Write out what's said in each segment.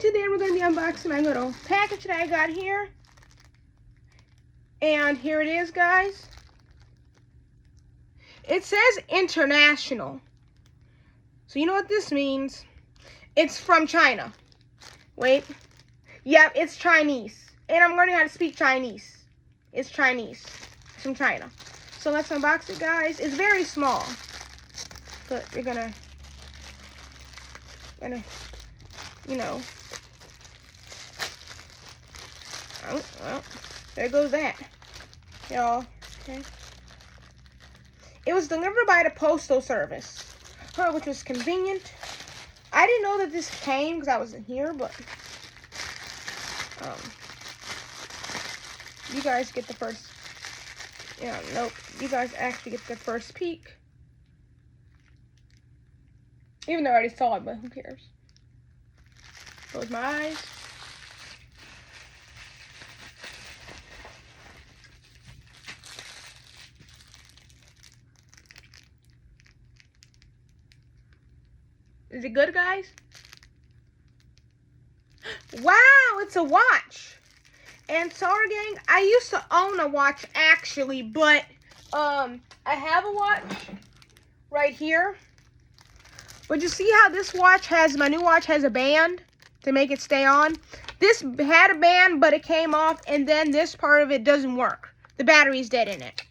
today we're going to be unboxing my little package that I got here. And here it is, guys. It says international. So you know what this means? It's from China. Wait. Yep, it's Chinese. And I'm learning how to speak Chinese. It's Chinese. It's from China. So let's unbox it, guys. It's very small. But we're gonna you know. Oh, well, there goes that. Y'all, okay. It was delivered by the postal service, which was convenient. I didn't know that this came because I wasn't here, but you guys get the first. Yeah, nope. You guys actually get the first peek. Even though I already saw it, but who cares? Close my eyes. Is it good, guys? Wow, it's a watch. And sorry, gang, I used to own a watch actually, but I have a watch right here. But you see how this watch has, my new watch has a band to make it stay on? This had a band, but it came off, and then this part of it doesn't work. The battery's dead in it.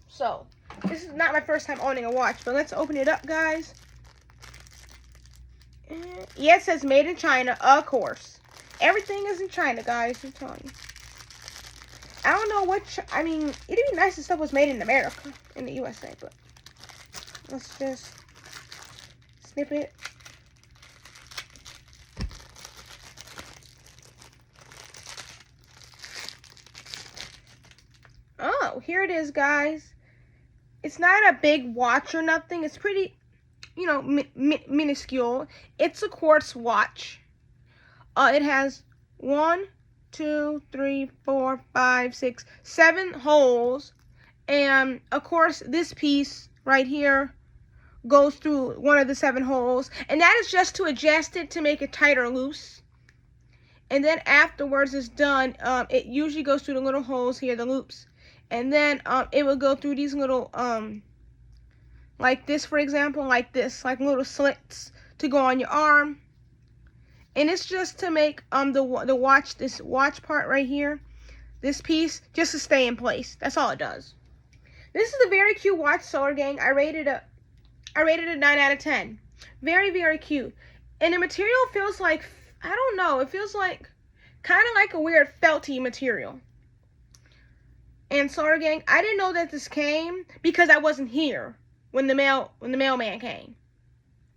So, this is not my first time owning a watch, but let's open it up, guys. Yeah, it says made in China, of course. Everything is in China, guys, I'm telling you. I don't know what, I mean, it'd be nice if stuff was made in America, in the USA, but let's just snip it. Oh, here it is, guys. It's not a big watch or nothing. It's pretty, you know, minuscule. It's a quartz watch. It has 1, 2, 3, 4, 5, 6, 7 holes. And, of course, this piece right here goes through one of the 7 holes, and that is just to adjust it to make it tight or loose. And then afterwards it's done, it usually goes through the little holes here, the loops, and then it will go through these little like this, for example, like this, like little slits to go on your arm. And it's just to make the watch, this watch part right here, this piece, just to stay in place. That's all it does. This is a very cute watch, Solar Gang. I rated it a 9 out of 10. Very, very cute. And the material feels like, I don't know, it feels like, kind of like a weird felty material. And Solar Gang, I didn't know that this came because I wasn't here when the mailman came.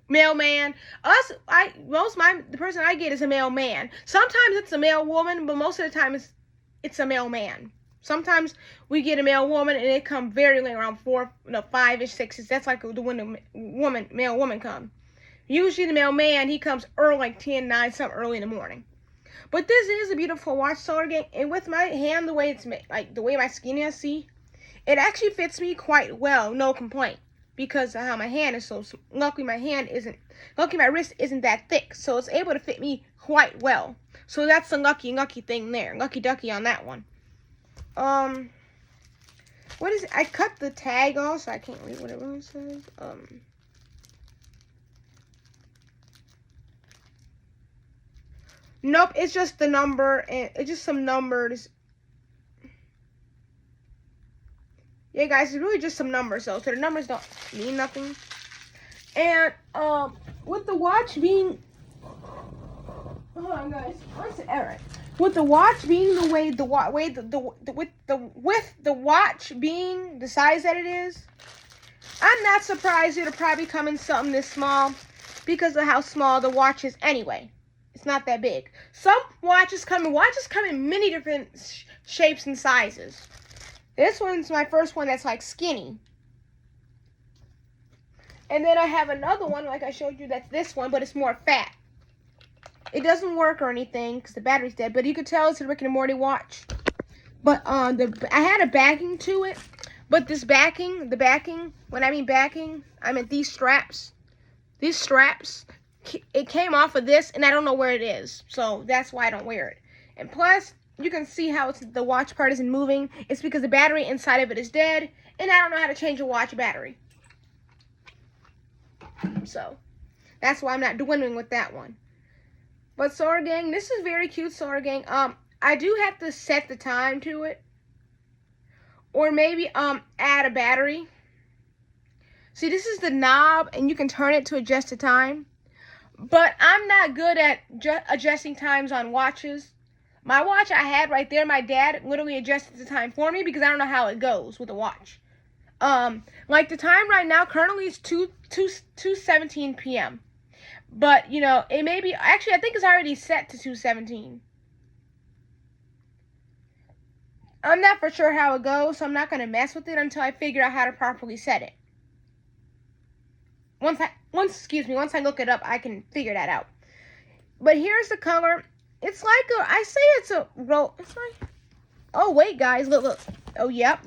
Mailman, the person I get is a mailman. Sometimes it's a mail woman, but most of the time it's a mailman. Sometimes we get a mail woman and it come very late, around 5-ish, 6. That's like when the mail woman come. Usually the mailman, he comes early, like 10, 9, something early in the morning. But this is a beautiful watch, Solar Gang, and with my hand, the way it's made, like the way my skin is, see, it actually fits me quite well, no complaint, because of how my hand is so. Luckily my wrist isn't that thick, so it's able to fit me quite well. So that's the lucky thing there, lucky ducky on that one. What is it? I cut the tag off, so I can't read what it really says. Nope, it's just the number, and it's just some numbers. Yeah, guys, it's really just some numbers, though, so the numbers don't mean nothing. And, with the watch being, hold on, guys, alright. With the watch being the way with the watch being the size that it is, I'm not surprised it'll probably come in something this small because of how small the watch is anyway. It's not that big. Some watches come in many different shapes and sizes. This one's my first one that's like skinny. And then I have another one, like I showed you, that's this one, but it's more fat. It doesn't work or anything because the battery's dead, but you could tell it's a Rick and Morty watch. But I had a backing to it, but the backing, when I mean backing, I meant these straps it came off of this, and I don't know where it is. So that's why I don't wear it. And plus, you can see how the watch part isn't moving. It's because the battery inside of it is dead, and I don't know how to change a watch battery. So that's why I'm not dwindling with that one. But 𝐒𝐨𝐥𝐚𝐫'𝐬 gang, this is very cute 𝐒𝐨𝐿 gang. I do have to set the time to it, or maybe add a battery. See, this is the knob, and you can turn it to adjust the time. But I'm not good at adjusting times on watches. My watch I had right there, my dad literally adjusted the time for me because I don't know how it goes with a watch. Like the time right now currently is 2:17 p.m. But, you know, it may be, actually I think it's already set to 2:17. I'm not for sure how it goes, so I'm not going to mess with it until I figure out how to properly set it. Once I look it up, I can figure that out. But here's the color. It's like I say it's a it's like, oh wait guys, look. Oh yep.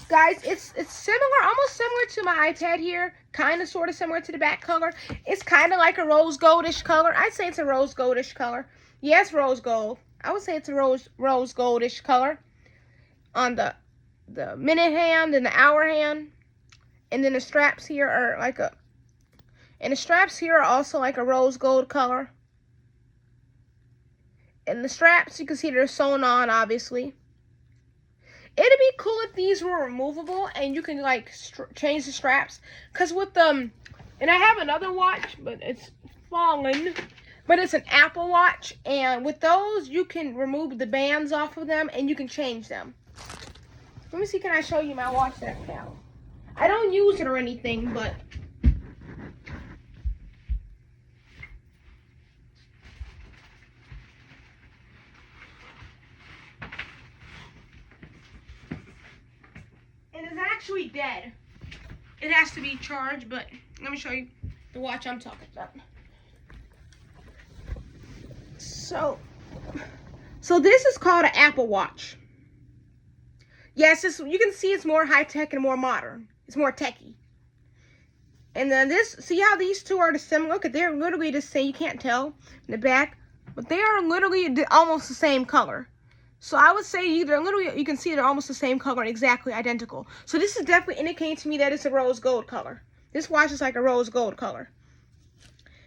Guys, it's similar, almost similar to my iPad here. Kind of sort of similar to the back color. It's kind of like a rose goldish color. I'd say it's a rose goldish color. Yes, rose gold. I would say it's a rose goldish color. On the minute hand and the hour hand. And then the straps here are like and the straps here are also like a rose gold color. And the straps, you can see they're sewn on, obviously. It'd be cool if these were removable and you can like change the straps. Cause with and I have another watch, but it's fallen. But it's an Apple Watch, and with those you can remove the bands off of them and you can change them. Let me see, can I show you my watch that I found? I don't use it or anything, but it is actually dead. It has to be charged, but let me show you the watch I'm talking about. So this is called an Apple Watch. Yes, you can see it's more high-tech and more modern. It's more techy. And then this, see how these two are the same? Look, they're literally the same. You can't tell in the back, but they are literally almost the same color. So I would say either literally, you can see they're almost the same color, exactly identical. So this is definitely indicating to me that it's a rose gold color. This watch is like a rose gold color.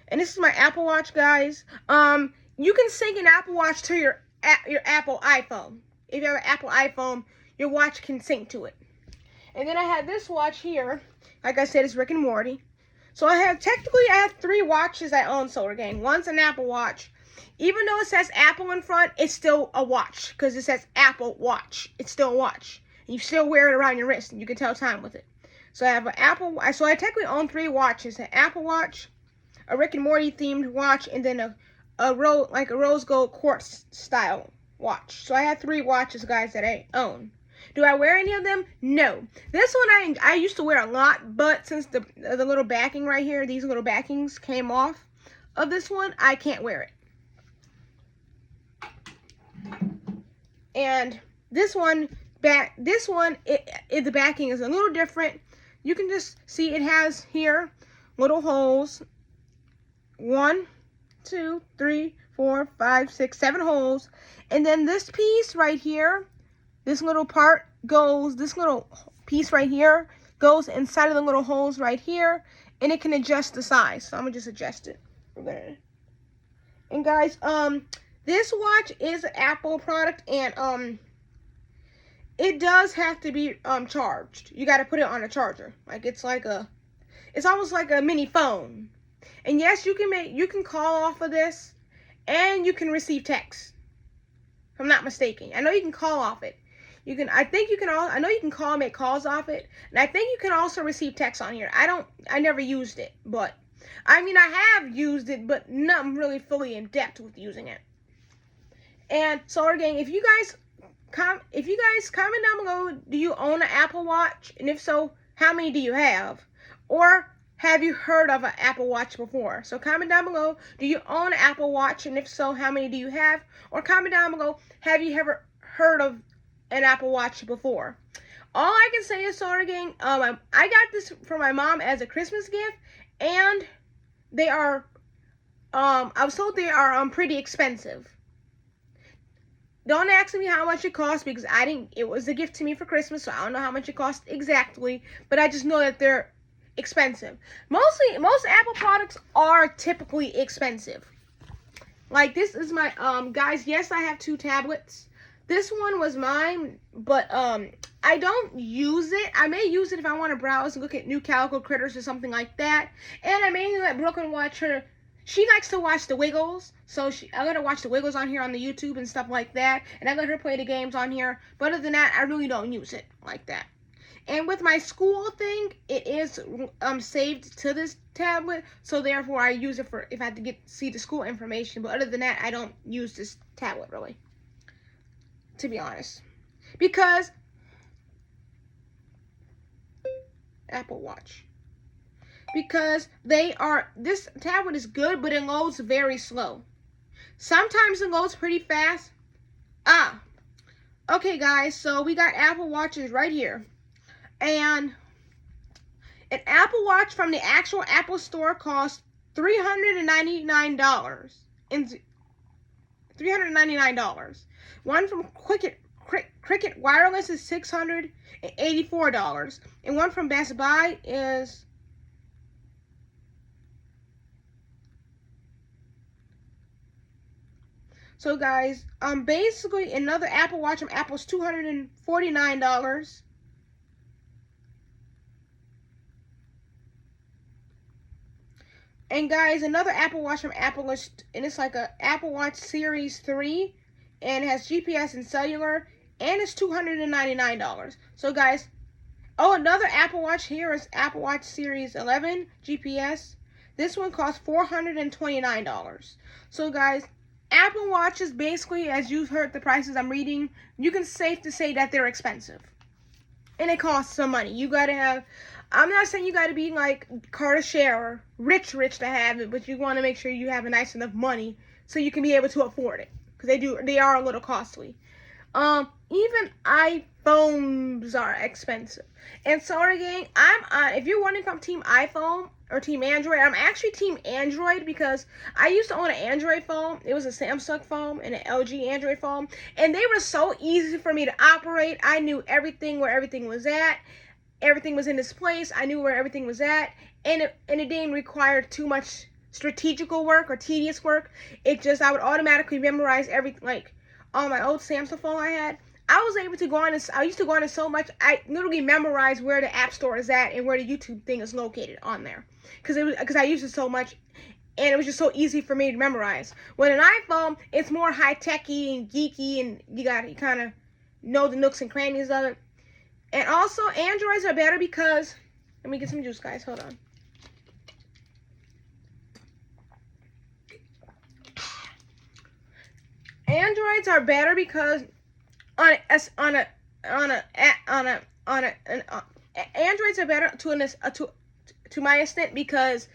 And this is my Apple Watch, guys. You can sync an Apple Watch to your Apple iPhone. If you have an Apple iPhone, your watch can sync to it. And then I have this watch here. Like I said, it's Rick and Morty. So I have 3 watches I own, 𝐒𝐨𝐿 gang. One's an Apple Watch. Even though it says Apple in front, it's still a watch. Because it says Apple Watch. It's still a watch. And you still wear it around your wrist. And you can tell time with it. So I have an Apple. So I technically own 3 watches. An Apple Watch, a Rick and Morty themed watch, and then a rose gold quartz style watch. So I have 3 watches, guys, that I own. Do I wear any of them? No. This one I used to wear a lot, but since the little backing right here, these little backings came off of this one, I can't wear it. And this one, the backing is a little different. You can just see it has here little holes. 1, 2, 3, 4, 5, 6, 7 holes. And then this piece right here, this little piece right here goes inside of the little holes right here, and it can adjust the size. So I'm gonna just adjust it. And guys, this watch is an Apple product, and it does have to be charged. You got to put it on a charger. Like it's almost like a mini phone. And yes, you can call off of this, and you can receive text. If I'm not mistaken, I know you can call off it. I know you can call and make calls off it, and I think you can also receive text on here. I never used it, but I mean I have used it, but not really fully in depth with using it. And 𝐒𝐨𝐿 gang, if you guys comment down below, do you own an Apple Watch? And if so, how many do you have? Or have you heard of an Apple Watch before? So comment down below, do you own an Apple Watch? And if so, how many do you have? Or comment down below, have you ever heard of an Apple Watch before? All I can say is, 𝐒𝐨𝐿 gang, I got this for my mom as a Christmas gift, and they are I was told they are pretty expensive. Don't ask me how much it costs because I didn't. It was a gift to me for Christmas, so I don't know how much it cost exactly. But I just know that they're expensive. Most Apple products are typically expensive. Like this is my guys. Yes, I have 2 tablets. This one was mine, but I don't use it. I may use it if I want to browse and look at new Calico Critters or something like that. And I may let Brooklyn watch her. She likes to watch the Wiggles, so I let her watch the Wiggles on here on the YouTube and stuff like that. And I let her play the games on here. But other than that, I really don't use it like that. And with my school thing, it is saved to this tablet, so therefore I use it for if I have to see the school information. But other than that, I don't use this tablet really, to be honest, because Apple Watch. Because this tablet is good, but it loads very slow. Sometimes it loads pretty fast. Okay guys, so we got Apple Watches right here. And an Apple Watch from the actual Apple Store costs $399. $399. One from Cricket Wireless is $684. And one from Best Buy is so guys, basically another Apple Watch from Apple's $249. And guys, another Apple Watch from Apple is, and it's like a Apple Watch Series 3, and it has GPS and cellular, and it's $299. So guys, another Apple Watch here is Apple Watch Series 11 GPS. This one costs $429. So guys, Apple Watches, basically, as you've heard the prices I'm reading, you can safe to say that they're expensive. And it costs some money. You gotta have, I'm not saying you gotta be like Kardashian or rich to have it, but you want to make sure you have a nice enough money so you can be able to afford it. Because they are a little costly. Even iPhones are expensive. And sorry gang, if you're wondering if I'm team iPhone or team Android, I'm actually team Android because I used to own an Android phone. It was a Samsung phone and an LG Android phone, and they were so easy for me to operate. I knew everything, where everything was at. Everything was in its place. I knew where everything was at, and it didn't require too much strategical work or tedious work. I would automatically memorize everything. Like on my old Samsung phone I had, I was able to go on this. I used to go on it so much, I literally memorized where the App Store is at and where the YouTube thing is located on there, because I used it so much, and it was just so easy for me to memorize. With an iPhone, it's more high-techy and geeky, and you kind of know the nooks and crannies of it. And also, Androids are better because, let me get some juice, guys. Hold on. Androids are better because Androids are better to my extent because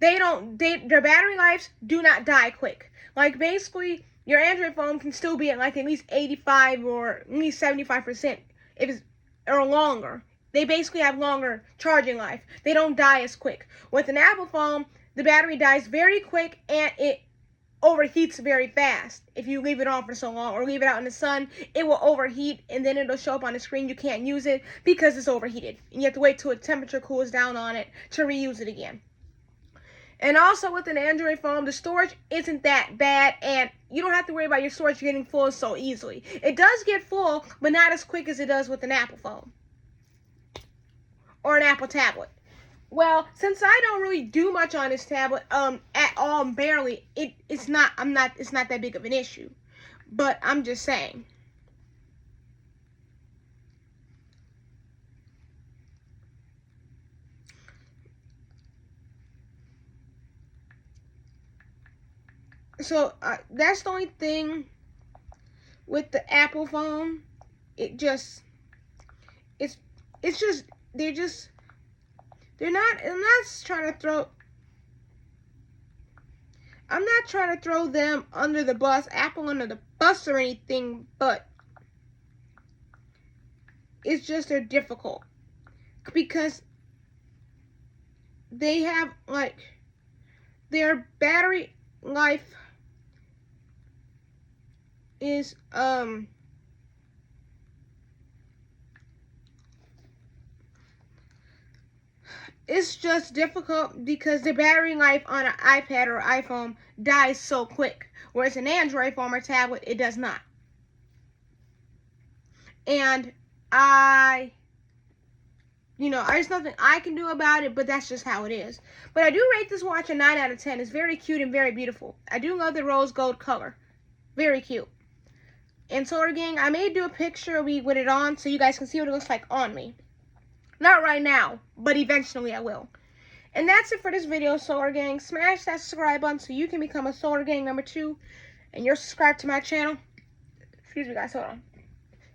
their battery lives do not die quick. Like basically, your Android phone can still be at like at least 85 or at least 75% or longer. They basically have longer charging life. They don't die as quick. With an Apple phone, the battery dies very quick and it overheats very fast. If you leave it on for so long or leave it out in the sun, it will overheat and then it'll show up on the screen. You can't use it because it's overheated. And you have to wait till the temperature cools down on it to reuse it again. And also with an Android phone, the storage isn't that bad, and you don't have to worry about your storage getting full so easily. It does get full, but not as quick as it does with an Apple phone or an Apple tablet. Well, since I don't really do much on this tablet, at all, barely, it's not that big of an issue. But I'm just saying. So that's the only thing with the Apple phone. They're not. I'm not trying to throw them under the bus, Apple under the bus or anything, but it's just they're difficult because they have like their battery life is it's just difficult because the battery life on an iPad or iPhone dies so quick, whereas an Android phone or tablet, it does not. And there's nothing I can do about it, but that's just how it is. But I do rate this watch a 9 out of 10. It's very cute and very beautiful. I do love the rose gold color. Very cute. And Solar Gang, I may do a picture of me with it on so you guys can see what it looks like on me. Not right now, but eventually I will. And that's it for this video, Solar Gang. Smash that subscribe button so you can become a Solar Gang number 2. And you're subscribed to my channel. Excuse me, guys. Hold on.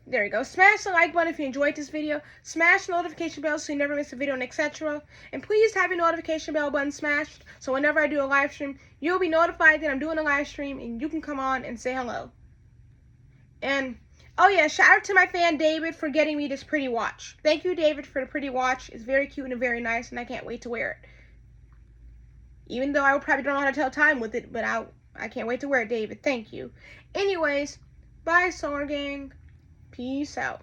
There you go. Smash the like button if you enjoyed this video. Smash the notification bell so you never miss a video and etc. And please have your notification bell button smashed so whenever I do a live stream, you'll be notified that I'm doing a live stream and you can come on and say hello. And, oh yeah, shout out to my fan David for getting me this pretty watch. Thank you, David, for the pretty watch. It's very cute and very nice and I can't wait to wear it. Even though I probably don't know how to tell time with it, but I can't wait to wear it, David. Thank you. Anyways, bye, Solar Gang. Peace out.